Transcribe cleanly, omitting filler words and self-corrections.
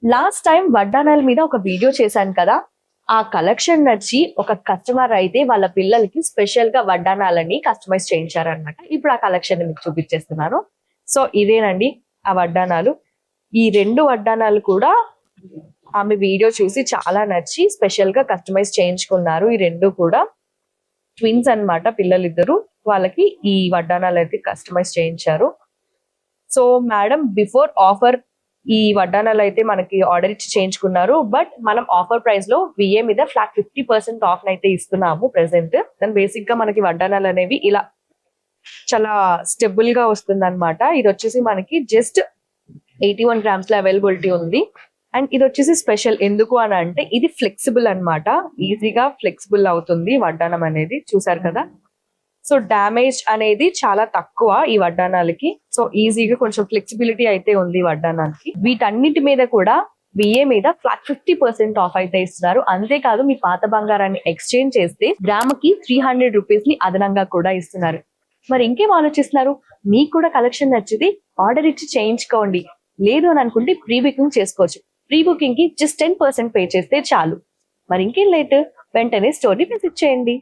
Last time వడ్డానాల మీద ఒక video చేశాను కదా, ఆ కలెక్షన్ నచ్చి ఒక కస్టమర్ అయితే వాళ్ళ పిల్లలకి స్పెషల్ గా వడ్డానాలని కస్టమైజ్ చేయించారనమాట. ఇప్పుడు ఆ కలెక్షన్ మీకు చూపించేస్తున్నాను. సో ఇదేనండి ఆ వడ్డానాలు. ఈ 2 వడ్డానాలు కూడా ఆమె వీడియో చూసి చాలా నచ్చి స్పెషల్ గా కస్టమైజ్ చేయించుకున్నారు. ఈ 2 కూడా ట్విన్స్ అన్నమాట, పిల్లలిద్దరు. వాళ్ళకి ఈ వడ్డానాలు అయితే కస్టమైజ్ చేయించారు. సో మేడం బిఫోర్ ఆఫర్ ఈ వడ్డానాలు అయితే మనకి ఆర్డర్ ఇచ్చి చేయించుకున్నారు. బట్ మనం ఆఫర్ ప్రైస్ లో విఏ మీద ఫ్లాట్ 50% ఆఫ్ అయితే ఇస్తున్నాము ప్రెసెంట్. దాని బేసిక్ గా మనకి వడ్డానాలు అనేవి ఇలా చాలా స్టెబుల్ గా వస్తుంది అనమాట. ఇది వచ్చేసి మనకి జస్ట్ 81 గ్రామ్స్ లో అవైలబిలిటీ ఉంది. అండ్ ఇది వచ్చేసి స్పెషల్ ఎందుకు అని అంటే ఇది ఫ్లెక్సిబుల్ అన్నమాట. ఈజీగా ఫ్లెక్సిబుల్ అవుతుంది వడ్డానం అనేది. చూసారు కదా, సో డ్యామేజ్ అనేది చాలా తక్కువ ఈ వడ్డానాలకి. సో ఈజీగా కొంచెం ఫ్లెక్సిబిలిటీ అయితే ఉంది వడ్డానానికి. వీటన్నిటి మీద కూడా విఏ మీద ఫ్లాట్ 50% ఆఫ్ అయితే ఇస్తున్నారు. అంతేకాదు మీ పాత బంగారాన్ని ఎక్స్చేంజ్ చేస్తే గ్రాముకి 300 రూపీస్ ని అదనంగా కూడా ఇస్తున్నారు. మరి ఇంకేం ఆలోచిస్తున్నారు? మీకు కూడా కలెక్షన్ నచ్చితే ఆర్డర్ ఇచ్చి చేయించుకోండి. లేదు అని అనుకుంటే ప్రీ బుకింగ్ చేసుకోవచ్చు. ప్రీ బుకింగ్ కి జస్ట్ 10% పే చేస్తే చాలు. మరి ఇంకేం లేట్, వెంటనే స్టోరీ విజిట్ చేయండి.